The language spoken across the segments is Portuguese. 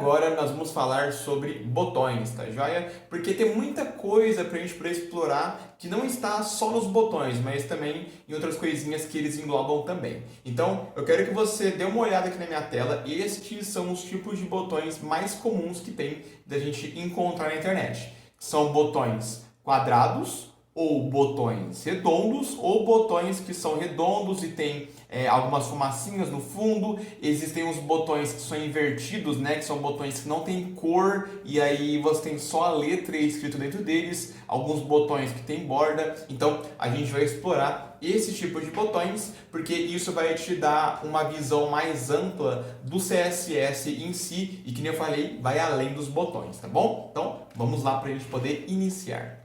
agora nós vamos falar sobre botões, tá joia? Porque tem muita coisa para a gente poder explorar que não está só nos botões, mas também em outras coisinhas que eles englobam também. Então, eu quero que você dê uma olhada aqui na minha tela. Estes são os tipos de botões mais comuns que tem da gente encontrar na internet. São botões quadrados, ou botões redondos, ou botões que são redondos e tem algumas fumacinhas no fundo. Existem os botões que são invertidos, né, que são botões que não tem cor e aí você tem só a letra escrito dentro deles. Alguns botões que tem borda. Então a gente vai explorar esse tipo de botões porque isso vai te dar uma visão mais ampla do CSS em si e, que nem eu falei, vai além dos botões, tá bom? Então vamos lá para a gente poder iniciar.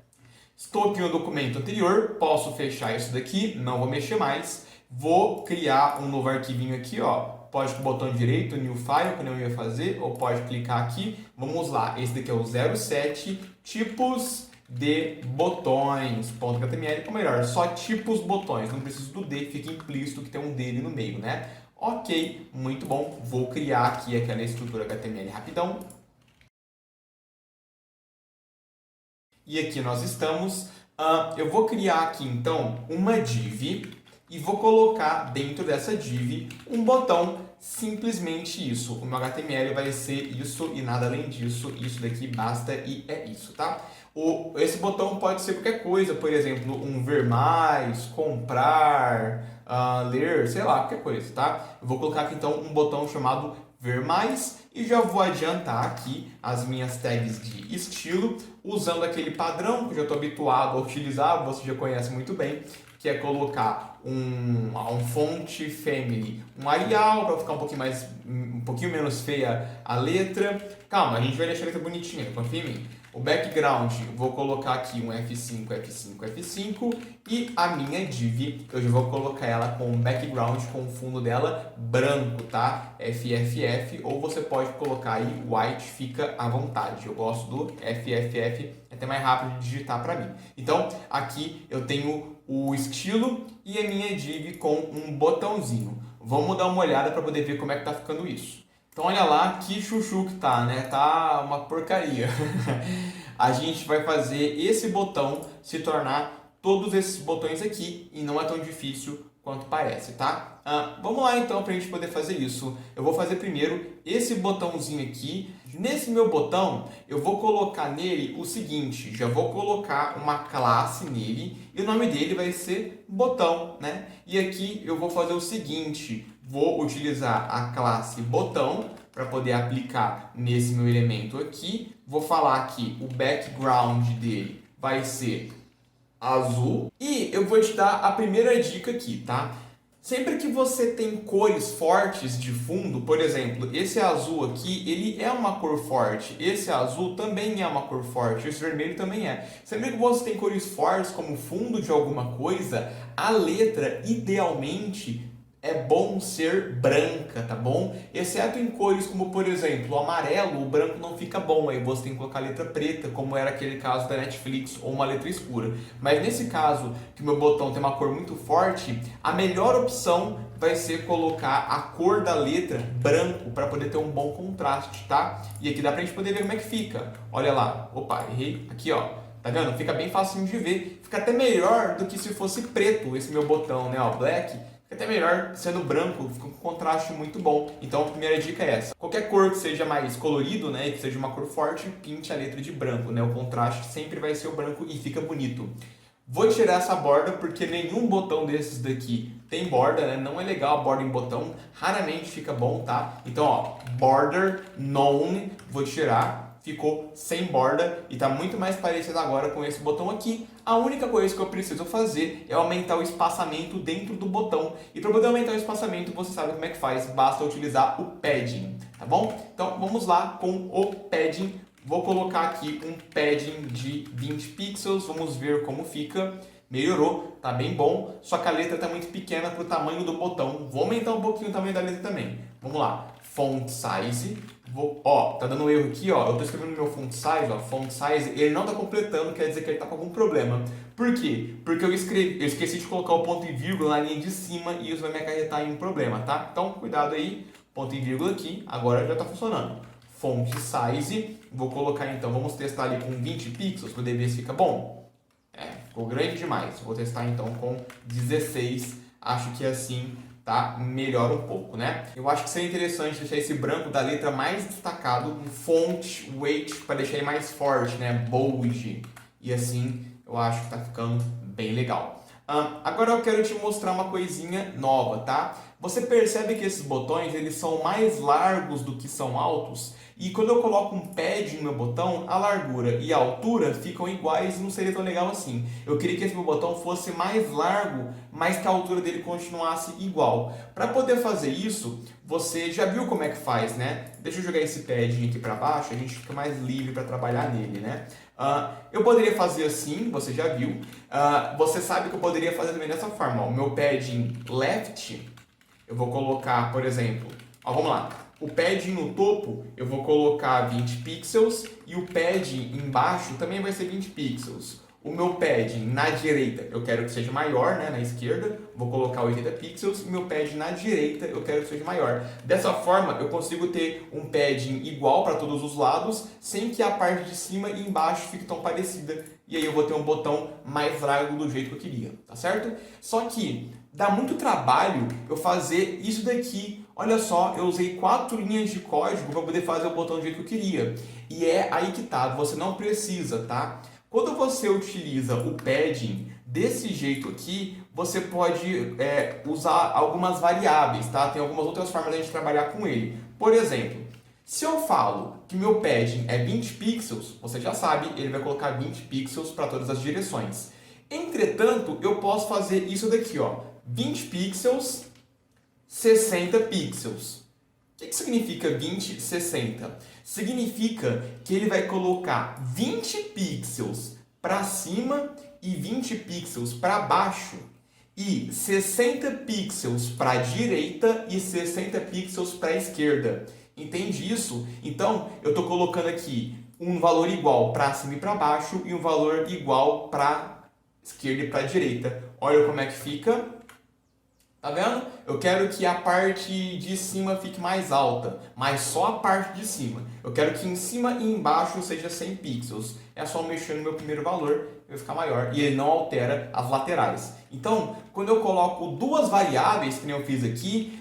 Estou aqui no documento anterior, posso fechar isso daqui, não vou mexer mais. Vou criar um novo arquivinho aqui, ó. Pode com o botão direito, New File, que eu ia fazer, ou pode clicar aqui. Vamos lá, esse daqui é o 07, tipos de botões.html, ou melhor, só tipos botões, não preciso do D, fica implícito que tem um D ali no meio, né? Ok, muito bom, vou criar aqui aquela estrutura HTML rapidão. E aqui nós estamos. Eu vou criar aqui então uma div e vou colocar dentro dessa div um botão, simplesmente isso. O meu HTML vai ser isso e nada além disso. Isso daqui basta e é isso, tá? Esse botão pode ser qualquer coisa, por exemplo, um ver mais, comprar, ler, sei lá, qualquer coisa, tá? Eu vou colocar aqui então um botão chamado ver mais e já vou adiantar aqui as minhas tags de estilo usando aquele padrão que eu já estou habituado a utilizar, você já conhece muito bem, que é colocar um font family, um Arial para ficar um pouquinho menos feia a letra. Calma, a gente vai deixar a letra bonitinha, confia em mim. O background, vou colocar aqui um F5, F5, F5 e a minha div, eu já vou colocar ela com um background, com o fundo dela branco, tá? FFF, ou você pode colocar aí white, fica à vontade. Eu gosto do FFF, é até mais rápido de digitar para mim. Então, aqui eu tenho o estilo e a minha div com um botãozinho. Vamos dar uma olhada para poder ver como é que tá ficando isso. Então olha lá que chuchu que tá, né? Tá uma porcaria. A gente vai fazer esse botão se tornar todos esses botões aqui e não é tão difícil quanto parece, tá? Vamos lá então para a gente poder fazer isso. Eu vou fazer primeiro esse botãozinho aqui. Nesse meu botão, eu vou colocar nele o seguinte, já vou colocar uma classe nele e o nome dele vai ser botão, né? E aqui eu vou fazer o seguinte, vou utilizar a classe botão para poder aplicar nesse meu elemento aqui. Vou falar que o background dele vai ser azul e eu vou te dar a primeira dica aqui, tá? Sempre que você tem cores fortes de fundo, por exemplo, esse azul aqui, ele é uma cor forte, esse azul também é uma cor forte, esse vermelho também é. Sempre que você tem cores fortes como fundo de alguma coisa, a letra, idealmente, é bom ser branca, tá bom? Exceto em cores como, por exemplo, o amarelo, o branco não fica bom, aí você tem que colocar letra preta, como era aquele caso da Netflix, ou uma letra escura. Mas nesse caso, que o meu botão tem uma cor muito forte, a melhor opção vai ser colocar a cor da letra branco, para poder ter um bom contraste, tá? E aqui dá pra gente poder ver como é que fica. Olha lá, opa, errei, aqui ó. Tá vendo? Fica bem fácil de ver. Fica até melhor do que se fosse preto esse meu botão, né? Ó, black. Fica até melhor sendo branco, fica com um contraste muito bom. Então a primeira dica é essa. Qualquer cor que seja mais colorido, né, que seja uma cor forte, pinte a letra de branco, né? O contraste sempre vai ser o branco e fica bonito. Vou tirar essa borda porque nenhum botão desses daqui tem borda, né? Não é legal a borda em botão, raramente fica bom, tá? Então, ó, border none, vou tirar. Ficou sem borda e está muito mais parecido agora com esse botão aqui. A única coisa que eu preciso fazer é aumentar o espaçamento dentro do botão. E para poder aumentar o espaçamento, você sabe como é que faz, basta utilizar o padding, tá bom? Então vamos lá com o padding. Vou colocar aqui um padding de 20 pixels, vamos ver como fica. Melhorou, tá bem bom, só que a letra está muito pequena para o tamanho do botão. Vou aumentar um pouquinho o tamanho da letra também. Vamos lá, font size. Tá dando um erro aqui, ó. Eu tô escrevendo no meu font size, ó. Font size, ele não tá completando, quer dizer que ele tá com algum problema. Por quê? Porque eu esqueci de colocar o ponto e vírgula na linha de cima e isso vai me acarretar em um problema, tá? Então, cuidado aí. Ponto e vírgula aqui, agora já tá funcionando. font size, vou colocar então, vamos testar ali com 20 pixels para ver se fica bom. Ficou grande demais, vou testar então com 16, acho que assim tá melhor um pouco, né? Eu acho que seria interessante deixar esse branco da letra mais destacado, um font weight para deixar ele mais forte, né? Bold, e assim eu acho que tá ficando bem legal. Agora eu quero te mostrar uma coisinha nova, tá? Você percebe que esses botões eles são mais largos do que são altos? E quando eu coloco um pad no meu botão, a largura e a altura ficam iguais e não seria tão legal assim. Eu queria que esse meu botão fosse mais largo, mas que a altura dele continuasse igual. Para poder fazer isso, você já viu como é que faz, né? Deixa eu jogar esse pad aqui para baixo, a gente fica mais livre para trabalhar nele, né? Eu poderia fazer assim, você já viu. Você sabe que eu poderia fazer também dessa forma. Ó. O meu padding left, eu vou colocar, por exemplo, vamos lá. O padding no topo eu vou colocar 20 pixels e o padding embaixo também vai ser 20 pixels. O meu padding na direita eu quero que seja maior, né? Na esquerda vou colocar 80 pixels e meu padding na direita eu quero que seja maior. Dessa forma eu consigo ter um padding igual para todos os lados sem que a parte de cima e embaixo fique tão parecida. E aí eu vou ter um botão mais largo do jeito que eu queria, tá certo? Só que dá muito trabalho eu fazer isso daqui. Olha só, eu usei 4 linhas de código para poder fazer o botão do jeito que eu queria. E é aí que tá, você não precisa, tá? Quando você utiliza o padding desse jeito aqui, você pode usar algumas variáveis, tá? Tem algumas outras formas de a gente trabalhar com ele. Por exemplo, se eu falo que meu padding é 20 pixels, você já sabe, ele vai colocar 20 pixels para todas as direções. Entretanto, eu posso fazer isso daqui, ó, 20 pixels, 60 pixels. O que significa 20, 60? Significa que ele vai colocar 20 pixels para cima e 20 pixels para baixo e 60 pixels para a direita e 60 pixels para a esquerda. Entende isso? Então, eu estou colocando aqui um valor igual para cima e para baixo e um valor igual para esquerda e para direita. Olha como é que fica. Tá vendo? Eu quero que a parte de cima fique mais alta, mas só a parte de cima. Eu quero que em cima e embaixo seja 100 pixels. É só mexer no meu primeiro valor, vai ficar maior. E ele não altera as laterais. Então, quando eu coloco duas variáveis, que nem eu fiz aqui,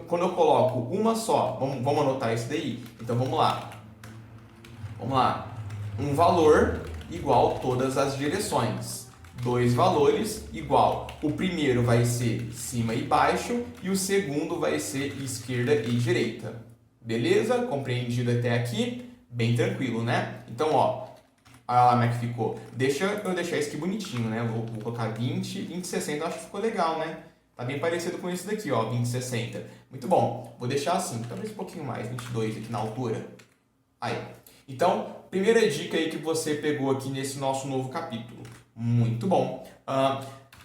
quando eu coloco uma só, vamos anotar isso daí? Então, vamos lá. Vamos lá. Um valor igual todas as direções. 2 valores igual. O primeiro vai ser cima e baixo e o segundo vai ser esquerda e direita. Beleza? Compreendido até aqui? Bem tranquilo, né? Então, ó, olha lá como é que ficou. Deixa eu deixar isso aqui bonitinho, né? Vou colocar 20, 20, 60, eu acho que ficou legal, né? Tá bem parecido com isso daqui, ó, 20, 60. Muito bom. Vou deixar assim, talvez um pouquinho mais, 22 aqui na altura. Aí. Então, primeira dica aí que você pegou aqui nesse nosso novo capítulo. Muito bom.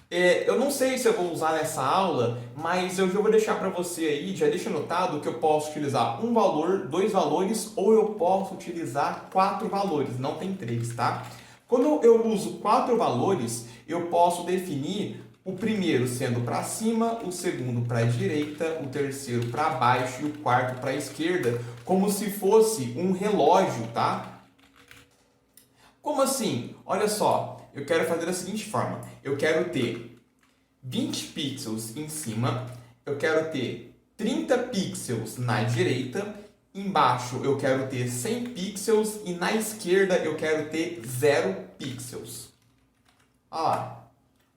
Eu não sei se eu vou usar nessa aula, mas eu já vou deixar para você aí, já deixa anotado que eu posso utilizar um valor, 2 valores, ou eu posso utilizar 4 valores, não tem 3, tá? Quando eu uso 4 valores, eu posso definir o primeiro sendo para cima, o segundo para a direita, o terceiro para baixo e o quarto para a esquerda, como se fosse um relógio, tá? Como assim? Olha só. Eu quero fazer da seguinte forma. Eu quero ter 20 pixels em cima. Eu quero ter 30 pixels na direita. Embaixo eu quero ter 100 pixels. E na esquerda eu quero ter 0 pixels. Olha lá.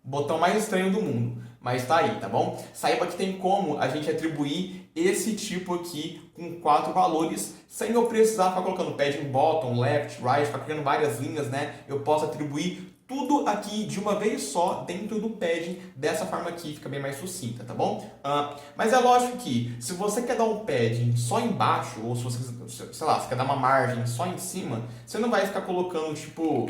Botão mais estranho do mundo. Mas tá aí, tá bom? Saiba que tem como a gente atribuir esse tipo aqui com 4 valores sem eu precisar ficar colocando padding bottom, left, right, ficar criando várias linhas, né? Eu posso atribuir tudo aqui de uma vez só dentro do padding, dessa forma aqui fica bem mais sucinta, tá bom? Mas é lógico que se você quer dar um padding só embaixo, ou se você, sei lá, você quer dar uma margem só em cima, você não vai ficar colocando tipo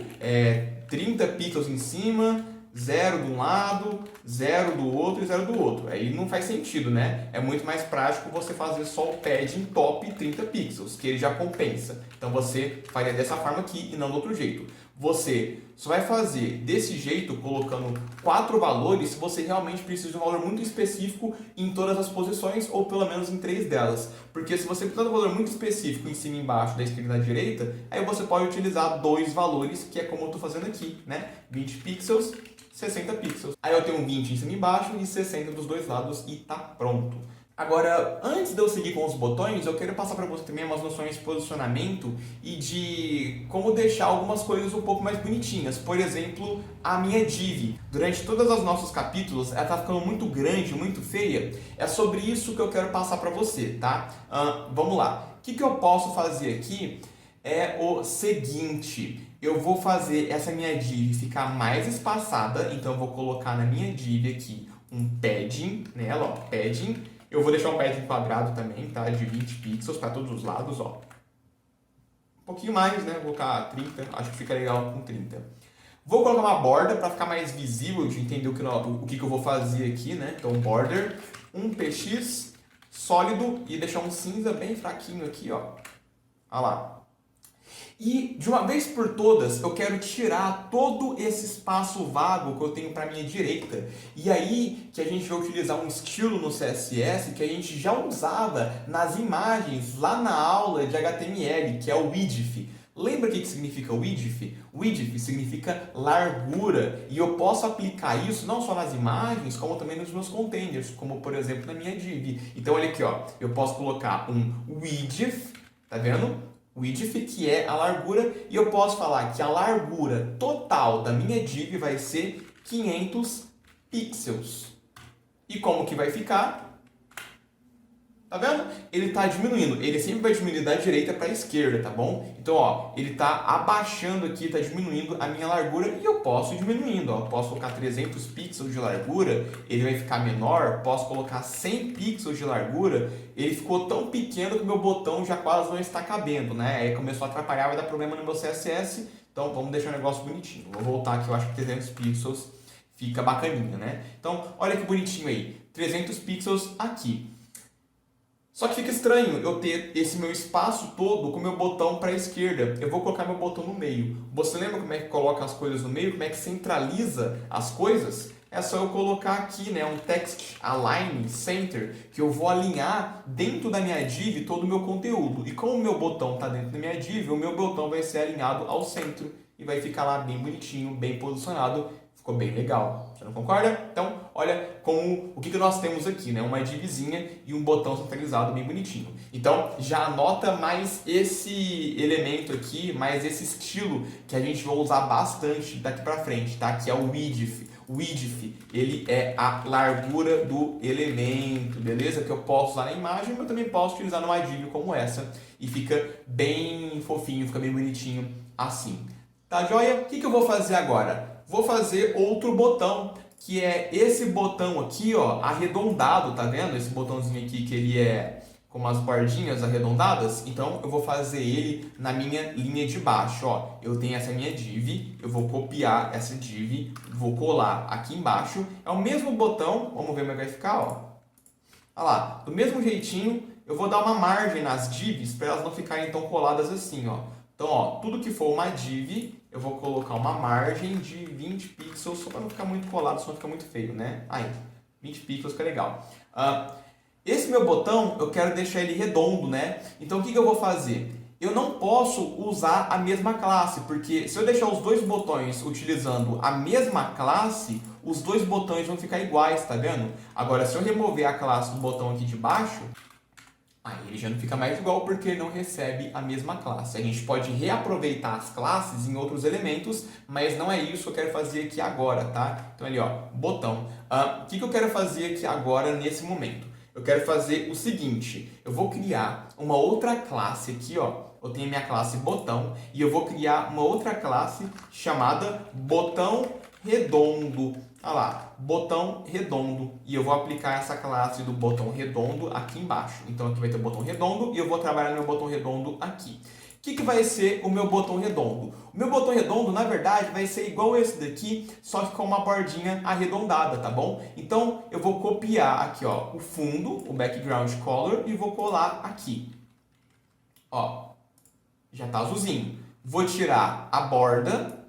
30 pixels em cima, 0 de um lado, 0 do outro e 0 do outro. Aí não faz sentido, né? É muito mais prático você fazer só o padding top 30 pixels, que ele já compensa. Então você faria dessa forma aqui e não do outro jeito. Você só vai fazer desse jeito, colocando 4 valores, se você realmente precisa de um valor muito específico em todas as posições, ou pelo menos em 3 delas. Porque se você precisar de um valor muito específico em cima e embaixo, da esquerda e da direita, aí você pode utilizar 2 valores, que é como eu estou fazendo aqui, né? 20 pixels, 60 pixels. Aí eu tenho 20 em cima e embaixo e 60 dos dois lados e tá pronto. Agora, antes de eu seguir com os botões, eu quero passar para você também umas noções de posicionamento e de como deixar algumas coisas um pouco mais bonitinhas. Por exemplo, a minha div. Durante todos os nossos capítulos, ela está ficando muito grande, muito feia. É sobre isso que eu quero passar para você, tá? Vamos lá. O que eu posso fazer aqui é o seguinte. Eu vou fazer essa minha div ficar mais espaçada, então eu vou colocar na minha div aqui um padding nela, ó, padding. Eu vou deixar um padding quadrado também, tá? De 20 pixels para todos os lados, ó. Um pouquinho mais, né? Vou colocar 30, acho que fica legal com 30. Vou colocar uma borda para ficar mais visível, de entender o que eu vou fazer aqui, né? Então, border, um px sólido e deixar um cinza bem fraquinho aqui, ó. Olha lá. E, de uma vez por todas, eu quero tirar todo esse espaço vago que eu tenho para a minha direita. E aí que a gente vai utilizar um estilo no CSS que a gente já usava nas imagens lá na aula de HTML, que é o width. Lembra o que significa width? Width significa largura. E eu posso aplicar isso não só nas imagens, como também nos meus containers, como, por exemplo, na minha div. Então, olha aqui, ó. Eu posso colocar um width, tá vendo? Width, que é a largura, e eu posso falar que a largura total da minha div vai ser 500 pixels. E como que vai ficar? Tá vendo? Ele está diminuindo. Ele sempre vai diminuir da direita para a esquerda, tá bom? Então, ó, ele está abaixando aqui, está diminuindo a minha largura e eu posso ir diminuindo, ó. Posso colocar 300 pixels de largura, ele vai ficar menor. Posso colocar 100 pixels de largura, ele ficou tão pequeno que o meu botão já quase não está cabendo, né? Aí começou a atrapalhar, vai dar problema no meu CSS. Então, vamos deixar o negócio bonitinho. Vou voltar aqui, eu acho que 300 pixels fica bacaninha, né? Então, olha que bonitinho aí. 300 pixels aqui. Só que fica estranho eu ter esse meu espaço todo com o meu botão para a esquerda. Eu vou colocar meu botão no meio. Você lembra como é que coloca as coisas no meio? Como é que centraliza as coisas? É só eu colocar aqui, né, um text align center, que eu vou alinhar dentro da minha div todo o meu conteúdo. E como o meu botão está dentro da minha div, o meu botão vai ser alinhado ao centro e vai ficar lá bem bonitinho, bem posicionado. Ficou bem legal. Você não concorda? Então, olha o que nós temos aqui, né? Uma divzinha e um botão centralizado bem bonitinho. Então, já anota mais esse elemento aqui, mais esse estilo que a gente vai usar bastante daqui para frente, tá? Que é o width. O width, ele é a largura do elemento, beleza? Que eu posso usar na imagem, mas também posso utilizar numa div como essa. E fica bem fofinho, fica bem bonitinho assim. Tá joia? O que eu vou fazer agora? Vou fazer outro botão, que é esse botão aqui, ó, arredondado, tá vendo? Esse botãozinho aqui que ele é com umas bordinhas arredondadas. Então, eu vou fazer ele na minha linha de baixo, ó. Eu tenho essa minha div, eu vou copiar essa div, vou colar aqui embaixo. É o mesmo botão, vamos ver como é que vai ficar, ó. Olha lá, do mesmo jeitinho, eu vou dar uma margem nas divs para elas não ficarem tão coladas assim, ó. Então, ó, tudo que for uma div, eu vou colocar uma margem de 20 pixels, só para não ficar muito colado, senão fica muito feio, né? Aí, 20 pixels fica legal. Esse meu botão, eu quero deixar ele redondo, né? Então, o que eu vou fazer? Eu não posso usar a mesma classe, porque se eu deixar os dois botões utilizando a mesma classe, os dois botões vão ficar iguais, tá vendo? Agora, se eu remover a classe do botão aqui de baixo, aí ele já não fica mais igual porque ele não recebe a mesma classe. A gente pode reaproveitar as classes em outros elementos, mas não é isso que eu quero fazer aqui agora, tá? Então ali, ó, botão. O que eu quero fazer aqui agora nesse momento? Eu quero fazer o seguinte, eu vou criar uma outra classe aqui, ó. Eu tenho a minha classe botão e eu vou criar uma outra classe chamada botão redondo. Olha lá, botão redondo. E eu vou aplicar essa classe do botão redondo aqui embaixo. Então aqui vai ter o botão redondo e eu vou trabalhar no meu botão redondo aqui. O que vai ser o meu botão redondo? O meu botão redondo, na verdade, vai ser igual esse daqui, só que com uma bordinha arredondada, tá bom? Então eu vou copiar aqui, ó, o fundo, o background color, e vou colar aqui. Ó, já tá azulzinho. Vou tirar a borda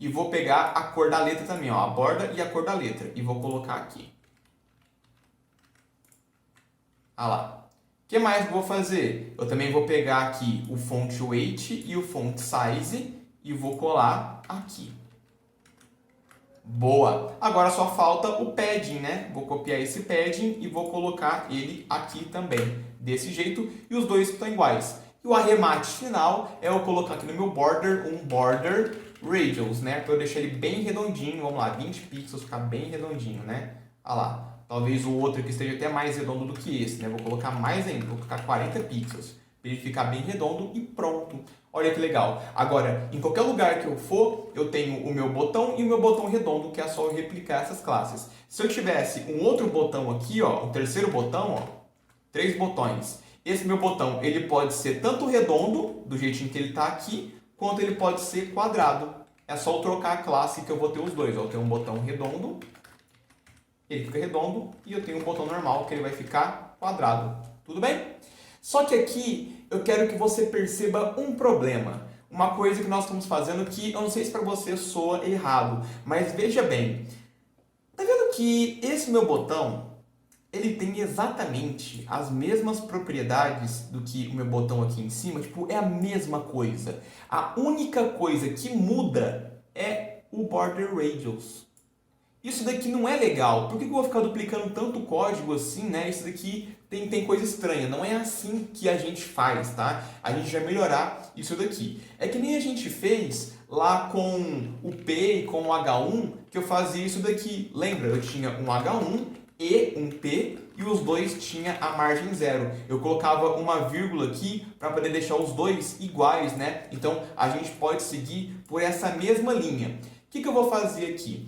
e vou pegar a cor da letra também, ó, a borda e a cor da letra, e vou colocar aqui. Ah lá. O que mais que eu vou fazer? Eu também vou pegar aqui o font weight e o font size e vou colar aqui. Boa! Agora só falta o padding, né? Vou copiar esse padding e vou colocar ele aqui também, desse jeito, e os dois estão iguais. E o arremate final é eu colocar aqui no meu border um border radius, né? Para eu deixar ele bem redondinho, vamos lá, 20 pixels, ficar bem redondinho, né? Olha lá. Talvez o outro aqui esteja até mais redondo do que esse, né? Vou colocar mais ainda, vou colocar 40 pixels, para ele ficar bem redondo e pronto. Olha que legal. Agora, em qualquer lugar que eu for, eu tenho o meu botão e o meu botão redondo, que é só eu replicar essas classes. Se eu tivesse um outro botão aqui, ó, o terceiro botão, ó, 3 botões. Esse meu botão, ele pode ser tanto redondo, do jeitinho que ele está aqui, quanto ele pode ser quadrado. É só eu trocar a classe que eu vou ter os dois. Ó, eu tenho um botão redondo, ele fica redondo, e eu tenho um botão normal, que ele vai ficar quadrado. Tudo bem? Só que aqui eu quero que você perceba um problema. Uma coisa que nós estamos fazendo que eu não sei se para você soa errado, mas veja bem. Tá vendo que esse meu botão, ele tem exatamente as mesmas propriedades do que o meu botão aqui em cima? Tipo, é a mesma coisa. A única coisa que muda é o border radius. Isso daqui não é legal. Por que eu vou ficar duplicando tanto código assim, né? Isso daqui tem coisa estranha. Não é assim que a gente faz, tá? A gente vai melhorar isso daqui. É que nem a gente fez lá com o P e com o H1, que eu fazia isso daqui. Lembra? Eu tinha um H1 e um P e os dois tinha a margem zero. Eu colocava uma vírgula aqui para poder deixar os dois iguais, né? Então a gente pode seguir por essa mesma linha. O que eu vou fazer aqui?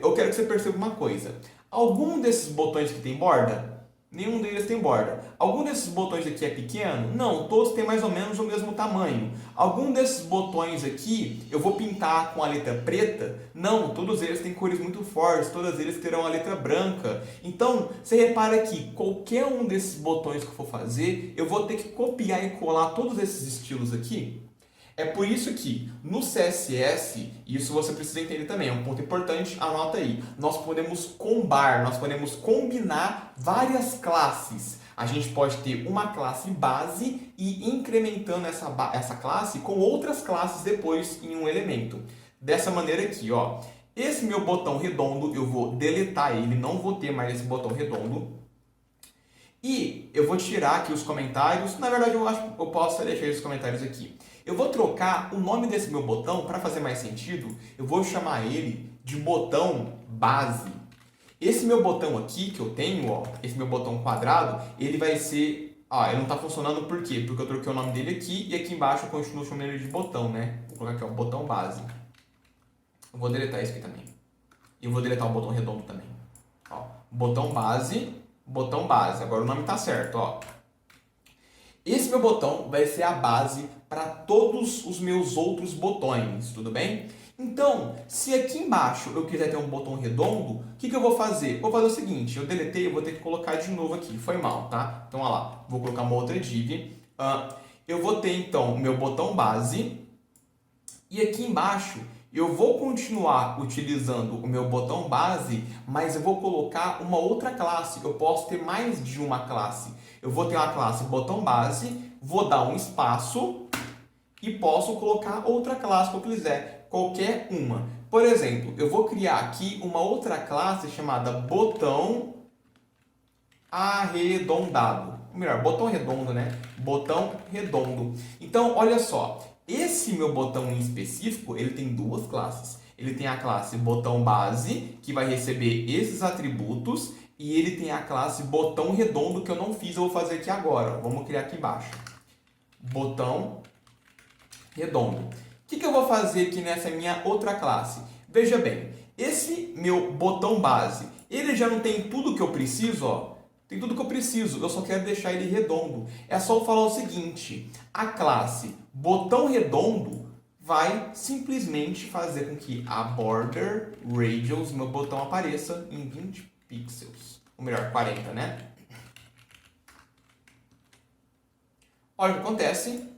Eu quero que você perceba uma coisa. Algum desses botões que tem borda? Nenhum deles tem borda. Algum desses botões aqui é pequeno? Não, todos têm mais ou menos o mesmo tamanho. Algum desses botões aqui eu vou pintar com a letra preta? Não, todos eles têm cores muito fortes, todos eles terão a letra branca. Então, você repara que qualquer um desses botões que eu for fazer, eu vou ter que copiar e colar todos esses estilos aqui. É por isso que no CSS, isso você precisa entender também, é um ponto importante, anota aí. Nós podemos combar, nós podemos combinar várias classes. A gente pode ter uma classe base e ir incrementando essa classe com outras classes depois em um elemento. Dessa maneira aqui, ó. Esse meu botão redondo, eu vou deletar ele, não vou ter mais esse botão redondo. E eu vou tirar aqui os comentários. Na verdade, eu acho que eu posso deixar os comentários aqui. Eu vou trocar o nome desse meu botão, para fazer mais sentido, eu vou chamar ele de botão base. Esse meu botão aqui que eu tenho, ó, esse meu botão quadrado, ele vai ser... ele não está funcionando por quê? Porque eu troquei o nome dele aqui e aqui embaixo eu continuo chamando ele de botão, né? Vou colocar aqui, ó, botão base. Eu vou deletar isso aqui também. E eu vou deletar o botão redondo também. Ó, botão base, botão base. Agora o nome está certo, ó. Esse meu botão vai ser a base para todos os meus outros botões, tudo bem? Então, se aqui embaixo eu quiser ter um botão redondo, o que eu vou fazer? Vou fazer o seguinte, eu deletei, eu vou ter que colocar de novo aqui, foi mal, tá? Então, olha lá, vou colocar uma outra div. Eu vou ter, então, o meu botão base, e aqui embaixo eu vou continuar utilizando o meu botão base, mas eu vou colocar uma outra classe. Eu posso ter mais de uma classe. Eu vou ter uma classe botão base, vou dar um espaço e posso colocar outra classe que eu quiser, qualquer uma. Por exemplo, eu vou criar aqui uma outra classe chamada botão arredondado. Ou melhor, botão redondo, né? Botão redondo. Então, olha só. Esse meu botão em específico, ele tem duas classes. Ele tem a classe botão base, que vai receber esses atributos, e ele tem a classe botão redondo, que eu não fiz, eu vou fazer aqui agora. Vamos criar aqui embaixo. Botão redondo. O que eu vou fazer aqui nessa minha outra classe? Veja bem, esse meu botão base, ele já não tem tudo que eu preciso, ó. Tem tudo que eu preciso, eu só quero deixar ele redondo. É só eu falar o seguinte, a classe botão redondo vai simplesmente fazer com que a border radius, meu botão, apareça em 20 pixels. Ou melhor, 40, né? Olha o que acontece.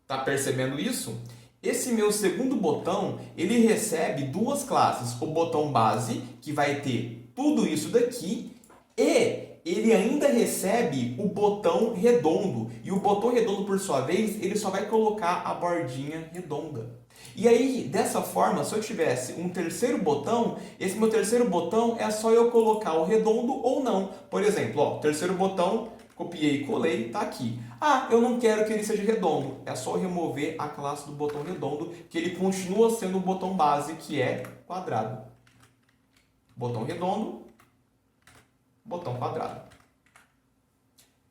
Tá percebendo isso? Esse meu segundo botão, ele recebe duas classes. O botão base, que vai ter tudo isso daqui, e ele ainda recebe o botão redondo. E o botão redondo, por sua vez, ele só vai colocar a bordinha redonda. E aí, dessa forma, se eu tivesse um terceiro botão, esse meu terceiro botão é só eu colocar o redondo ou não. Por exemplo, ó, terceiro botão, copiei e colei, tá aqui. Ah, eu não quero que ele seja redondo. É só remover a classe do botão redondo, que ele continua sendo o botão base, que é quadrado. Botão redondo, botão quadrado.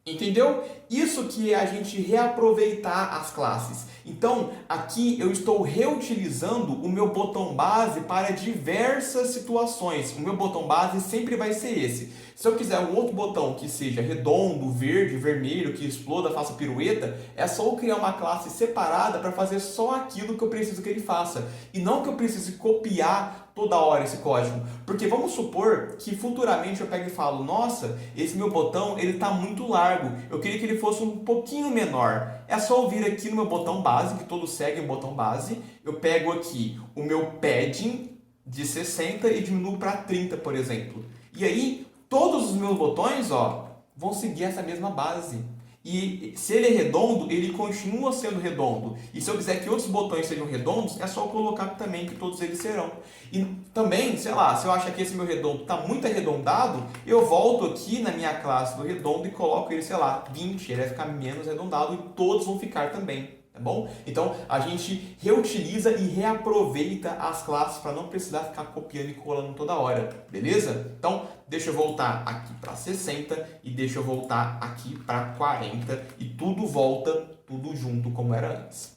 Entendeu? Isso que é a gente reaproveitar as classes. Então, aqui eu estou reutilizando o meu botão base para diversas situações. O meu botão base sempre vai ser esse. Se eu quiser um outro botão que seja redondo, verde, vermelho, que exploda, faça pirueta, é só eu criar uma classe separada para fazer só aquilo que eu preciso que ele faça. E não que eu precise copiar toda hora esse código. Porque vamos supor que futuramente eu pego e falo, nossa, esse meu botão ele está muito largo, eu queria que ele fosse um pouquinho menor. É só eu vir aqui no meu botão base, que todos seguem o botão base, eu pego aqui o meu padding de 60 e diminuo para 30, por exemplo. E aí, todos os meus botões, ó, vão seguir essa mesma base. E se ele é redondo, ele continua sendo redondo. E se eu quiser que outros botões sejam redondos, é só eu colocar também que todos eles serão. E também, sei lá, se eu achar que esse meu redondo está muito arredondado, eu volto aqui na minha classe do redondo e coloco ele, sei lá, 20. Ele vai ficar menos arredondado e todos vão ficar também. Tá bom? Então, a gente reutiliza e reaproveita as classes para não precisar ficar copiando e colando toda hora. Beleza? Então, deixa eu voltar aqui para 60 e deixa eu voltar aqui para 40 e tudo volta, tudo junto como era antes.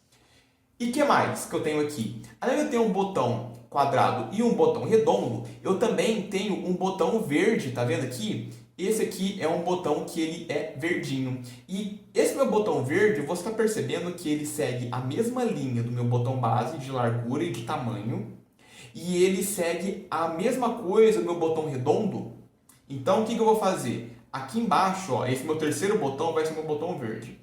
E o que mais que eu tenho aqui? Além de eu ter um botão quadrado e um botão redondo, eu também tenho um botão verde, tá vendo aqui? Esse aqui é um botão que ele é verdinho. E esse meu botão verde, você está percebendo que ele segue a mesma linha do meu botão base de largura e de tamanho. E ele segue a mesma coisa do meu botão redondo. Então, o que eu vou fazer? Aqui embaixo, ó, esse meu terceiro botão vai ser meu botão verde.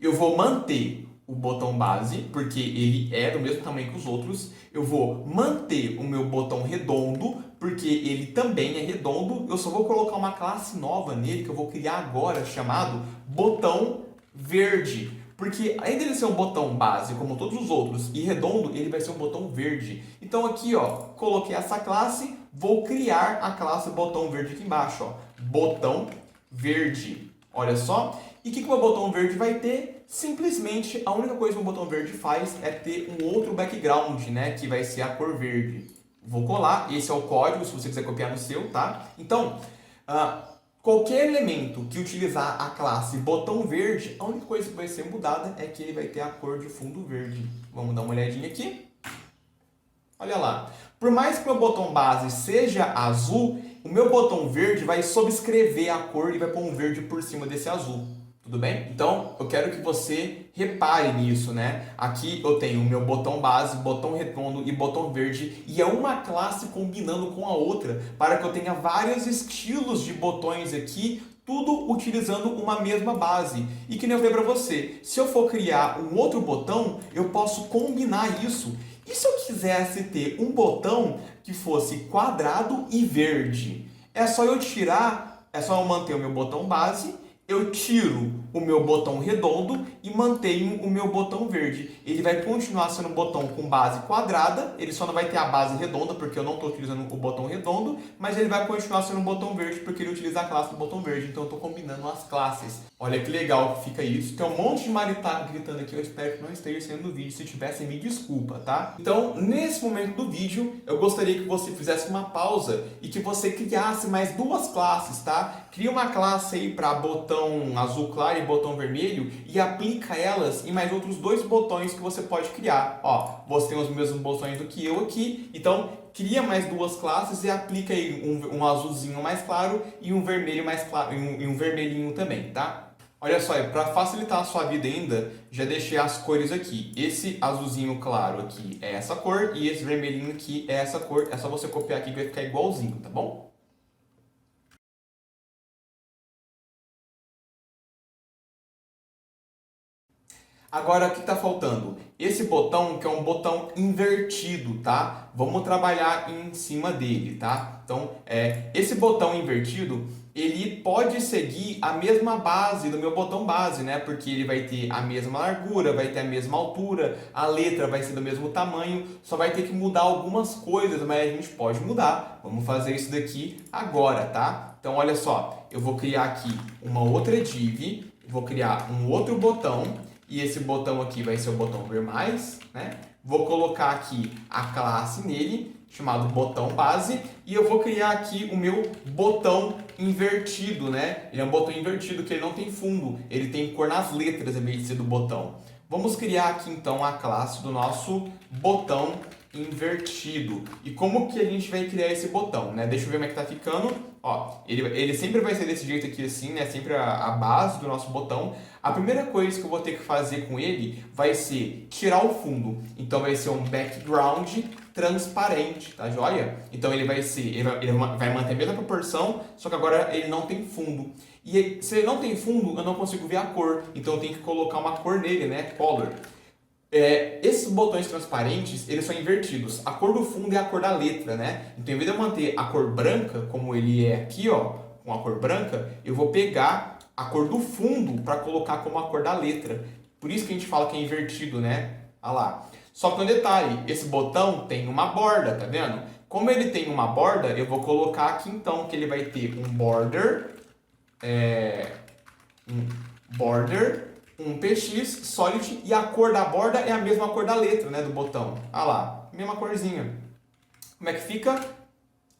Eu vou manter o botão base, porque ele é do mesmo tamanho que os outros. Eu vou manter o meu botão redondo, porque ele também é redondo. Eu só vou colocar uma classe nova nele, que eu vou criar agora, chamado botão verde. Porque além dele ser um botão base, como todos os outros, e redondo, ele vai ser um botão verde. Então aqui, ó, coloquei essa classe, vou criar a classe botão verde aqui embaixo, ó. Botão verde. Olha só. E o que o meu botão verde vai ter? Simplesmente, a única coisa que o botão verde faz é ter um outro background, né? Que vai ser a cor verde. Vou colar, esse é o código, se você quiser copiar no seu, tá? Então, qualquer elemento que utilizar a classe botão verde, a única coisa que vai ser mudada é que ele vai ter a cor de fundo verde. Vamos dar uma olhadinha aqui. Olha lá. Por mais que o meu botão base seja azul, o meu botão verde vai subscrever a cor e vai pôr um verde por cima desse azul. Tudo bem? Então, eu quero que você repare nisso, né? Aqui eu tenho o meu botão base, botão redondo e botão verde, e é uma classe combinando com a outra, para que eu tenha vários estilos de botões aqui, tudo utilizando uma mesma base. E que nem eu falei para você, se eu for criar um outro botão, eu posso combinar isso. E se eu quisesse ter um botão que fosse quadrado e verde? É só eu tirar, é só eu manter o meu botão base, eu tiro o meu botão redondo e mantenho o meu botão verde. Ele vai continuar sendo um botão com base quadrada, ele só não vai ter a base redonda, porque eu não estou utilizando o botão redondo, mas ele vai continuar sendo um botão verde, porque ele utiliza a classe do botão verde, então eu estou combinando as classes. Olha que legal que fica isso. Tem um monte de maritaca gritando aqui, eu espero que não esteja sendo no vídeo, se tivesse me desculpa, tá? Então, nesse momento do vídeo, eu gostaria que você fizesse uma pausa e que você criasse mais duas classes, tá? Cria uma classe aí para botão azul claro e botão vermelho e aplica elas em mais outros dois botões que você pode criar. Ó, você tem os mesmos botões do que eu aqui, então cria mais duas classes e aplica aí um azulzinho mais claro e um vermelho mais claro e um vermelhinho também, tá? Olha só, para facilitar a sua vida ainda, já deixei as cores aqui. Esse azulzinho claro aqui é essa cor e esse vermelhinho aqui é essa cor. É só você copiar aqui que vai ficar igualzinho, tá bom? Agora, o que está faltando? Esse botão que é um botão invertido, tá? Vamos trabalhar em cima dele, tá? Então, esse botão invertido, ele pode seguir a mesma base do meu botão base, né? Porque ele vai ter a mesma largura, vai ter a mesma altura, a letra vai ser do mesmo tamanho, só vai ter que mudar algumas coisas, mas a gente pode mudar. Vamos fazer isso daqui agora, tá? Então, olha só, eu vou criar aqui uma outra div, vou criar um outro botão, e esse botão aqui vai ser o botão ver mais, né? Vou colocar aqui a classe nele, chamado botão base, e eu vou criar aqui o meu botão invertido, né? Ele é um botão invertido que ele não tem fundo, ele tem cor nas letras em vez de ser do botão. Vamos criar aqui então a classe do nosso botão invertido. E como que a gente vai criar esse botão, né? Deixa eu ver como é que tá ficando. Ó, ele sempre vai ser desse jeito aqui assim, né? Sempre a base do nosso botão. A primeira coisa que eu vou ter que fazer com ele vai ser tirar o fundo. Então vai ser um background transparente, tá joia? Então ele vai manter a mesma proporção, só que agora ele não tem fundo. E se ele não tem fundo, eu não consigo ver a cor. Então eu tenho que colocar uma cor nele, né? Color. Esses botões transparentes, eles são invertidos. A cor do fundo é a cor da letra, né? Então, em vez de eu manter a cor branca, como ele é aqui, ó, com a cor branca, eu vou pegar a cor do fundo para colocar como a cor da letra. Por isso que a gente fala que é invertido, né? Olha lá. Só que um detalhe, esse botão tem uma borda, tá vendo? Como ele tem uma borda, eu vou colocar aqui então que ele vai ter um border, um px solid, e a cor da borda é a mesma cor da letra, né, do botão. Ah lá, mesma corzinha. Como é que fica?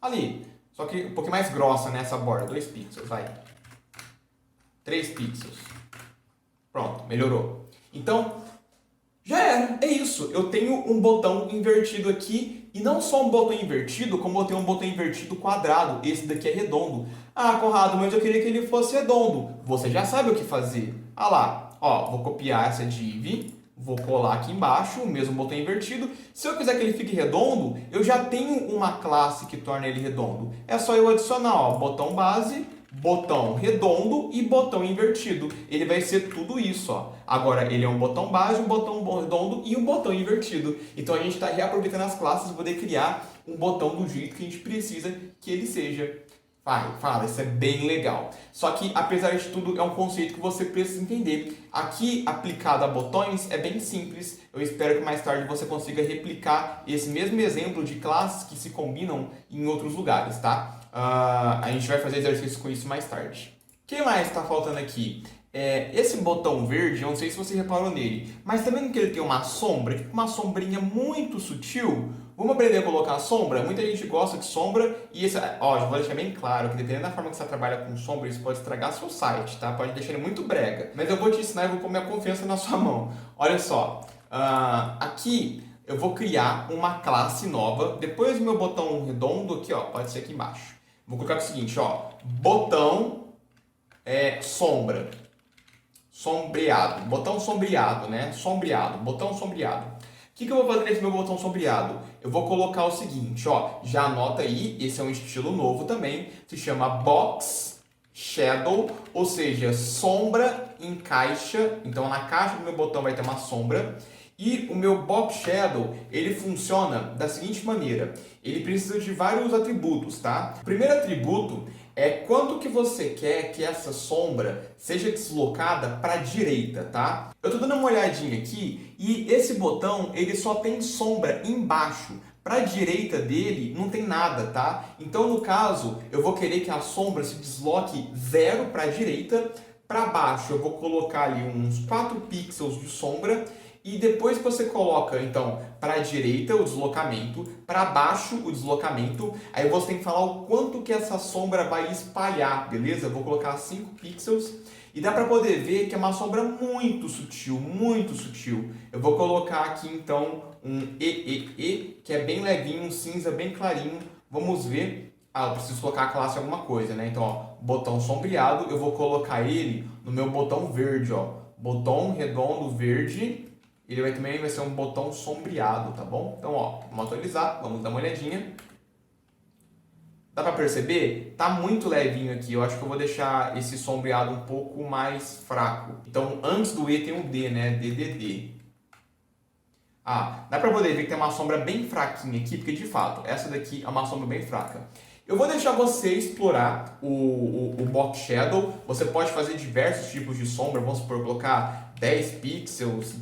Ali. Só que um pouquinho mais grossa, né, essa borda. 2 pixels, vai. 3 pixels. Pronto, melhorou. Então, já era. É isso. Eu tenho um botão invertido aqui. E não só um botão invertido, como eu tenho um botão invertido quadrado. Esse daqui é redondo. Ah, Conrado, mas eu queria que ele fosse redondo. Você já sabe o que fazer. Ah lá. Ó, vou copiar essa div, vou colar aqui embaixo, o mesmo botão invertido. Se eu quiser que ele fique redondo, eu já tenho uma classe que torna ele redondo. É só eu adicionar, ó, botão base, botão redondo e botão invertido. Ele vai ser tudo isso, ó. Agora, ele é um botão base, um botão redondo e um botão invertido. Então, a gente está reaproveitando as classes para poder criar um botão do jeito que a gente precisa que ele seja. Fala, isso é bem legal. Só que, apesar de tudo, é um conceito que você precisa entender. Aqui, aplicado a botões, é bem simples. Eu espero que mais tarde você consiga replicar esse mesmo exemplo de classes que se combinam em outros lugares, tá? A gente vai fazer exercício com isso mais tarde. O que mais está faltando aqui? Esse botão verde, eu não sei se você reparou nele, mas também que ele tem uma sombra, tipo uma sombrinha muito sutil. Vamos aprender a colocar sombra? Muita gente gosta de sombra e esse, ó, já vou deixar bem claro que dependendo da forma que você trabalha com sombra, isso pode estragar seu site, tá? Pode deixar ele muito brega. Mas eu vou te ensinar e vou pôr minha confiança na sua mão. Olha só, aqui eu vou criar uma classe nova. Depois do meu botão redondo aqui, ó, pode ser aqui embaixo. Vou colocar o seguinte, ó, botão sombra. Sombreado, botão sombreado, né? Sombreado, botão sombreado. O que eu vou fazer nesse meu botão sombreado? Eu vou colocar o seguinte, ó, já anota aí, esse é um estilo novo também, se chama Box Shadow, ou seja, sombra em caixa. Então na caixa do meu botão vai ter uma sombra. E o meu Box Shadow, ele funciona da seguinte maneira, ele precisa de vários atributos, tá? O primeiro atributo é quanto que você quer que essa sombra seja deslocada para a direita, tá? Eu tô dando uma olhadinha aqui e esse botão, ele só tem sombra embaixo. Para a direita dele não tem nada, tá? Então, no caso, eu vou querer que a sombra se desloque 0 para a direita. Para baixo, eu vou colocar ali uns 4 pixels de sombra. E depois que você coloca, então, para a direita o deslocamento, para baixo o deslocamento, aí você tem que falar o quanto que essa sombra vai espalhar, beleza? Eu vou colocar 5 pixels e dá para poder ver que é uma sombra muito sutil, muito sutil. Eu vou colocar aqui, então, um EEE, que é bem levinho, um cinza bem clarinho. Vamos ver. Ah, eu preciso colocar a classe em alguma coisa, né? Então, ó, botão sombreado, eu vou colocar ele no meu botão verde, ó. Botão redondo verde. Ele também vai ser um botão sombreado, tá bom? Então, ó, vamos atualizar, vamos dar uma olhadinha. Dá para perceber? Tá muito levinho aqui. Eu acho que eu vou deixar esse sombreado um pouco mais fraco. Então, antes do E tem o D, né? DDD. Ah, dá para poder ver que tem uma sombra bem fraquinha aqui, porque de fato, essa daqui é uma sombra bem fraca. Eu vou deixar você explorar o Box Shadow. Você pode fazer diversos tipos de sombra. Vamos supor, colocar 10 pixels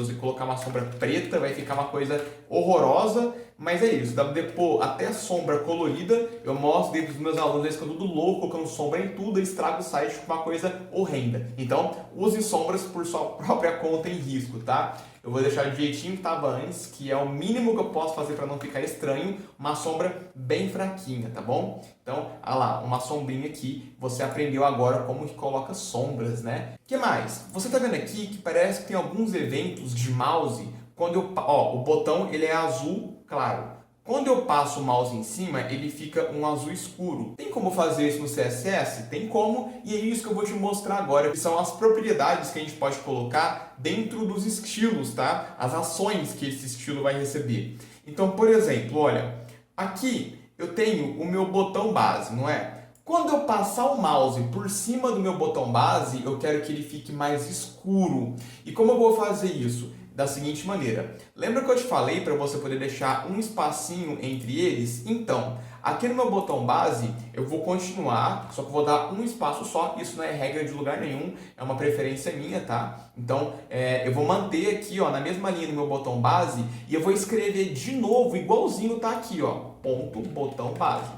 e colocar uma sombra preta. Vai ficar uma coisa horrorosa. Mas é isso, dá pra pôr até sombra colorida. Eu mostro dentro dos meus alunos, eles ficam tudo louco, colocando sombra em tudo, e estraga o site com uma coisa horrenda. Então, use sombras por sua própria conta em risco, tá? Eu vou deixar do jeitinho que estava antes, que é o mínimo que eu posso fazer para não ficar estranho, uma sombra bem fraquinha, tá bom? Então, olha lá, uma sombrinha aqui, você aprendeu agora como que coloca sombras, né? O que mais? Você tá vendo aqui que parece que tem alguns eventos de mouse, quando eu, o botão ele é azul claro. Quando eu passo o mouse em cima, ele fica um azul escuro. Tem como fazer isso no CSS? Tem como, e é isso que eu vou te mostrar agora, que são as propriedades que a gente pode colocar dentro dos estilos, tá? As ações que esse estilo vai receber. Então, por exemplo, olha, aqui eu tenho o meu botão base, não é? Quando eu passar o mouse por cima do meu botão base, eu quero que ele fique mais escuro. E como eu vou fazer isso? Da seguinte maneira. Lembra que eu te falei para você poder deixar um espacinho entre eles? Então, aqui no meu botão base, eu vou continuar, só que eu vou dar um espaço só. Isso não é regra de lugar nenhum, é uma preferência minha, tá? Então, eu vou manter aqui, ó, na mesma linha do meu botão base, e eu vou escrever de novo, igualzinho tá aqui, ó, ponto, botão base.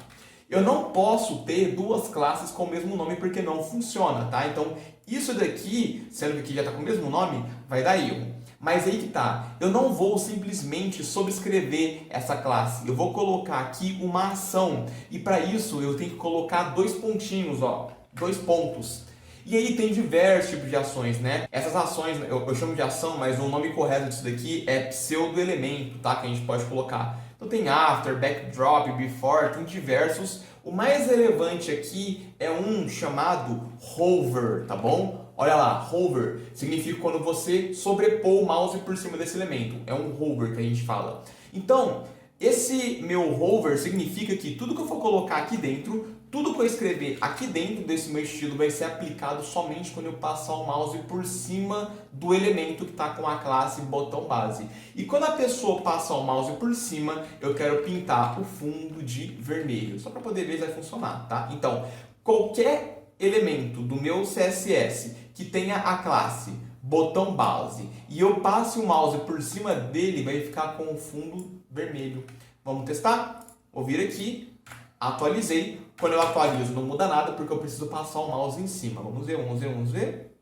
Eu não posso ter duas classes com o mesmo nome porque não funciona, tá? Então, isso daqui, sendo que aqui já está com o mesmo nome, vai dar erro. Mas aí que tá, eu não vou simplesmente sobrescrever essa classe, eu vou colocar aqui uma ação. E para isso eu tenho que colocar dois pontinhos, ó, dois pontos. E aí tem diversos tipos de ações, né? Essas ações eu chamo de ação, mas o nome correto disso daqui é pseudo-elemento, tá? Que a gente pode colocar. Então tem after, backdrop, before, tem diversos. O mais relevante aqui é um chamado hover, tá bom? Olha lá, hover significa quando você sobrepor o mouse por cima desse elemento. É um hover que a gente fala. Então, esse meu hover significa que tudo que eu for colocar aqui dentro, tudo que eu escrever aqui dentro desse meu estilo vai ser aplicado somente quando eu passar o mouse por cima do elemento que está com a classe botão base. E quando a pessoa passa o mouse por cima, eu quero pintar o fundo de vermelho, só para poder ver se vai funcionar, tá? Então, qualquer elemento do meu CSS que tenha a classe botão base e eu passe o mouse por cima dele, vai ficar com o fundo vermelho. Vamos testar? Vou vir aqui, atualizei. Quando eu atualizo não muda nada porque eu preciso passar o mouse em cima. Vamos ver, vamos ver, vamos ver.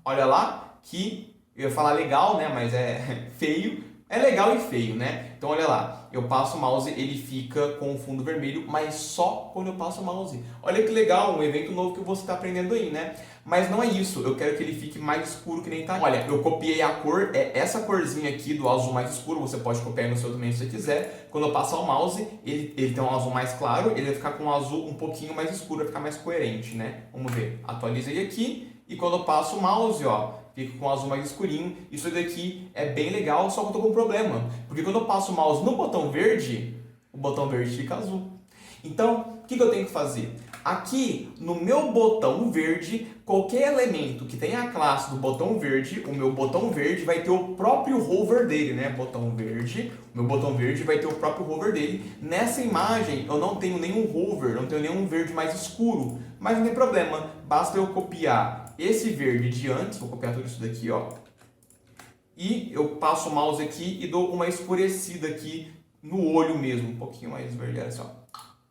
Olha lá que eu ia falar legal, né? Mas é feio. É legal e feio, né? Então olha lá, eu passo o mouse, ele fica com o fundo vermelho, mas só quando eu passo o mouse. Olha que legal, um evento novo que você está aprendendo aí, né? Mas não é isso, eu quero que ele fique mais escuro que nem tá. Olha, eu copiei a cor, é essa corzinha aqui do azul mais escuro, você pode copiar no seu também se você quiser. Quando eu passar o mouse, ele tem um azul mais claro, ele vai ficar com um azul um pouquinho mais escuro, vai ficar mais coerente, né? Vamos ver, atualizei aqui, e quando eu passo o mouse, ó, fica com um azul mais escurinho. Isso daqui é bem legal, só que eu tô com um problema. Porque quando eu passo o mouse no botão verde, o botão verde fica azul. Então, o que eu tenho que fazer? Aqui, no meu botão verde, qualquer elemento que tenha a classe do botão verde, o meu botão verde vai ter o próprio hover dele, né? Botão verde, o meu botão verde vai ter o próprio hover dele. Nessa imagem, eu não tenho nenhum hover, não tenho nenhum verde mais escuro. Mas não tem problema, basta eu copiar esse verde de antes, vou copiar tudo isso daqui, ó. E eu passo o mouse aqui e dou uma escurecida aqui no olho mesmo, um pouquinho mais verde, assim, ó.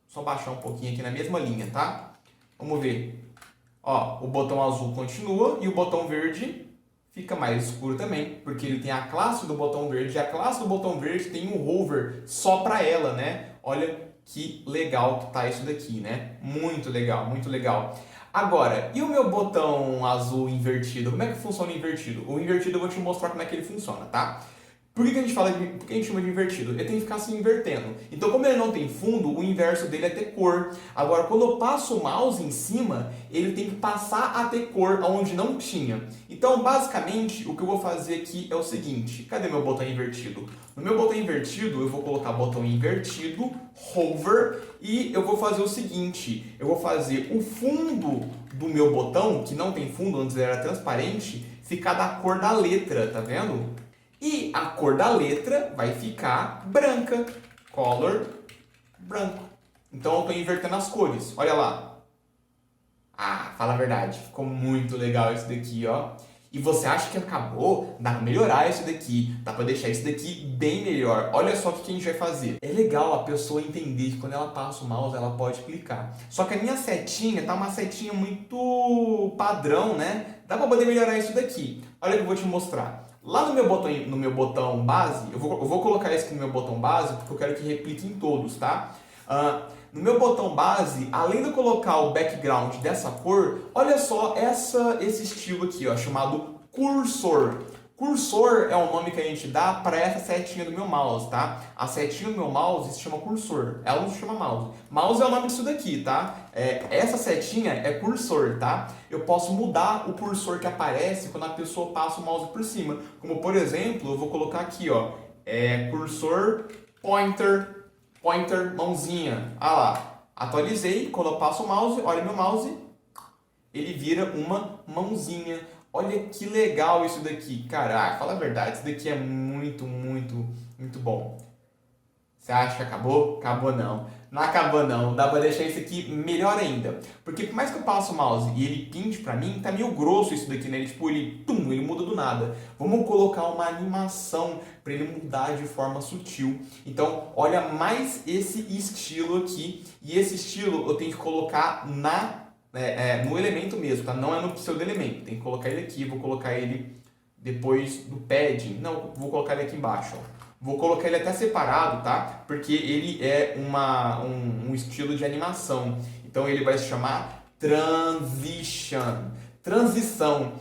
Só baixar um pouquinho aqui na mesma linha, tá? Vamos ver. Ó, o botão azul continua e o botão verde fica mais escuro também, porque ele tem a classe do botão verde, e a classe do botão verde tem um hover só para ela, né? Olha que legal que tá isso daqui, né? Muito legal, muito legal. Agora, e o meu botão azul invertido? Como é que funciona o invertido? O invertido eu vou te mostrar como é que ele funciona, tá? Por que a gente por que a gente chama de invertido? Ele tem que ficar se invertendo. Então, como ele não tem fundo, o inverso dele é ter cor. Agora, quando eu passo o mouse em cima, ele tem que passar a ter cor onde não tinha. Então, basicamente, o que eu vou fazer aqui é o seguinte. Cadê meu botão invertido? No meu botão invertido, eu vou colocar botão invertido, hover, e eu vou fazer o seguinte. Eu vou fazer o fundo do meu botão, que não tem fundo, antes ele era transparente, ficar da cor da letra, tá vendo? E a cor da letra vai ficar branca. Color branco. Então eu estou invertendo as cores. Olha lá. Ah, fala a verdade. Ficou muito legal isso daqui, ó. E você acha que acabou? Dá pra melhorar isso daqui. Dá pra deixar isso daqui bem melhor. Olha só o que a gente vai fazer. É legal a pessoa entender que quando ela passa o mouse, ela pode clicar. Só que a minha setinha tá uma setinha muito padrão, né? Dá pra poder melhorar isso daqui. Olha o que eu vou te mostrar. Lá no meu botão base, eu vou colocar isso aqui no meu botão base, porque eu quero que replique em todos, tá? No meu botão base, além de eu colocar o background dessa cor, olha só esse estilo aqui, ó, chamado cursor. Cursor é o nome que a gente dá para essa setinha do meu mouse, tá? A setinha do meu mouse se chama cursor, ela não se chama mouse. Mouse é o nome disso daqui, tá? Essa setinha é cursor, tá? Eu posso mudar o cursor que aparece quando a pessoa passa o mouse por cima. Como, por exemplo, eu vou colocar aqui, ó, cursor pointer mãozinha. Ah lá, atualizei, quando eu passo o mouse, olha meu mouse, ele vira uma mãozinha. Olha que legal isso daqui. Caraca, fala a verdade, isso daqui é muito, muito, muito bom. Você acha que acabou? Acabou não. Não acabou não. Dá pra deixar isso aqui melhor ainda. Porque por mais que eu passe o mouse e ele pinte pra mim, tá meio grosso isso daqui, né? Ele, tipo, ele muda do nada. Vamos colocar uma animação pra ele mudar de forma sutil. Então, olha mais esse estilo aqui. E esse estilo eu tenho que colocar no elemento mesmo, tá? Não é no pseudo-elemento. Tem que colocar ele aqui. Vou colocar ele depois do padding. Não, vou colocar ele aqui embaixo, ó. Vou colocar ele até separado, tá? Porque ele é um estilo de animação. Então ele vai se chamar transition. Transição.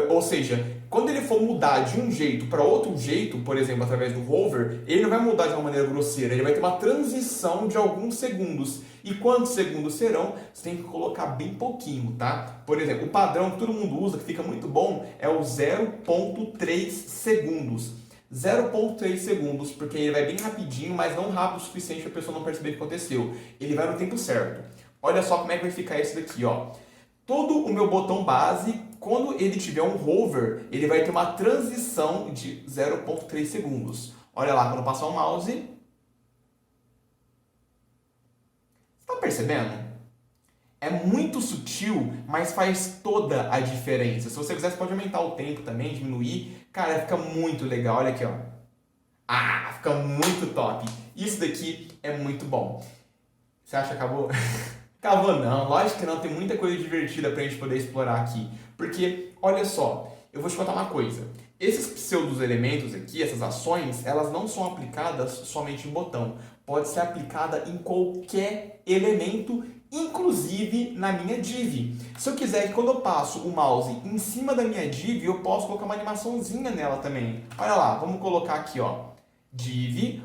Ou seja, quando ele for mudar de um jeito para outro jeito, por exemplo, através do hover, ele não vai mudar de uma maneira grosseira. Ele vai ter uma transição de alguns segundos. E quantos segundos serão? Você tem que colocar bem pouquinho, tá? Por exemplo, o padrão que todo mundo usa, que fica muito bom, é o 0,3 segundos. 0,3 segundos, porque ele vai bem rapidinho, mas não rápido o suficiente para a pessoa não perceber o que aconteceu. Ele vai no tempo certo. Olha só como é que vai ficar esse daqui, ó. Todo o meu botão base, quando ele tiver um hover, ele vai ter uma transição de 0,3 segundos. Olha lá, quando eu passar o mouse. Você tá percebendo? É muito sutil, mas faz toda a diferença. Se você quiser, você pode aumentar o tempo também, diminuir. Cara, fica muito legal. Olha aqui, ó. Ah, fica muito top. Isso daqui é muito bom. Você acha que acabou? Acabou não. Lógico que não. Tem muita coisa divertida pra gente poder explorar aqui. Porque, olha só, eu vou te contar uma coisa. Esses pseudo-elementos aqui, essas ações, elas não são aplicadas somente em botão. Pode ser aplicada em qualquer elemento, inclusive na minha div. Se eu quiser que quando eu passo o mouse em cima da minha div, eu posso colocar uma animaçãozinha nela também. Olha lá, vamos colocar aqui, ó, div,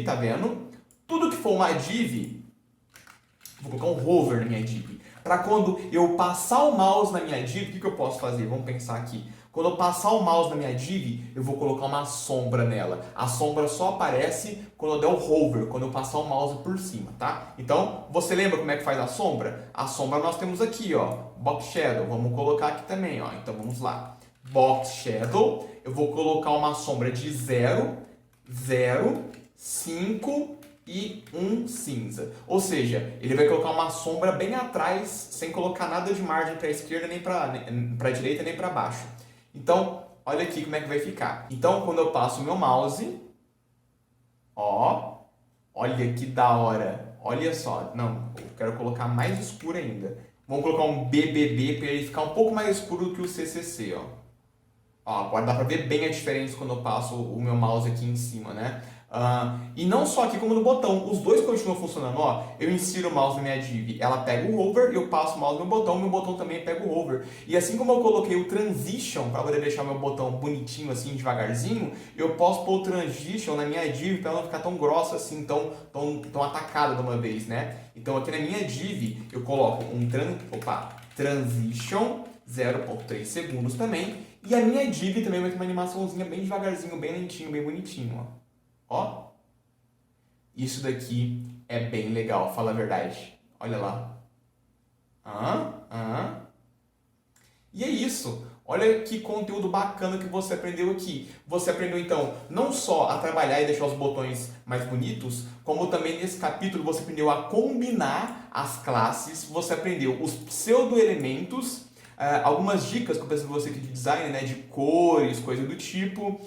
tá vendo? Tudo que for uma div, vou colocar um hover na minha div. Para quando eu passar o mouse na minha div, o que eu posso fazer? Vamos pensar aqui. Quando eu passar o mouse na minha div, eu vou colocar uma sombra nela. A sombra só aparece quando eu der o hover, quando eu passar o mouse por cima, tá? Então, você lembra como é que faz a sombra? A sombra nós temos aqui, ó, Box Shadow. Vamos colocar aqui também, ó. Então, vamos lá. Box Shadow, eu vou colocar uma sombra de 0, 0, 5 e 1 cinza. Ou seja, ele vai colocar uma sombra bem atrás, sem colocar nada de margem para a esquerda, nem para a direita, nem para baixo. Então, olha aqui como é que vai ficar. Então, quando eu passo o meu mouse, ó, olha que da hora. Olha só, não, eu quero colocar mais escuro ainda. Vamos colocar um BBB para ele ficar um pouco mais escuro do que o CCC, ó. Ó, agora dá para ver bem a diferença quando eu passo o meu mouse aqui em cima, né? E não só aqui como no botão, os dois continuam funcionando. Ó, eu insiro o mouse na minha div, ela pega o hover, eu passo o mouse no meu botão também pega o hover. E assim como eu coloquei o transition para poder deixar meu botão bonitinho assim, devagarzinho, eu posso pôr o transition na minha div para não ficar tão grossa assim, tão atacada de uma vez, né? Então aqui na minha div eu coloco um transition 0 por 3 segundos também. E a minha div também vai ter uma animaçãozinha bem devagarzinho, bem lentinho, bem bonitinho, ó. Ó, isso daqui é bem legal, fala a verdade. Olha lá. E é isso. Olha que conteúdo bacana que você aprendeu aqui. Você aprendeu, então, não só a trabalhar e deixar os botões mais bonitos, como também nesse capítulo você aprendeu a combinar as classes, você aprendeu os pseudo-elementos, algumas dicas que eu pensei para você aqui de design, né, de cores, coisa do tipo.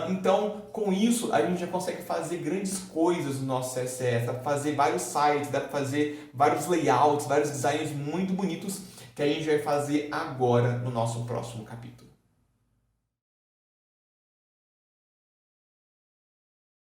Então, com isso, a gente já consegue fazer grandes coisas no nosso CSS, dá para fazer vários sites, dá para fazer vários layouts, vários designs muito bonitos que a gente vai fazer agora no nosso próximo capítulo.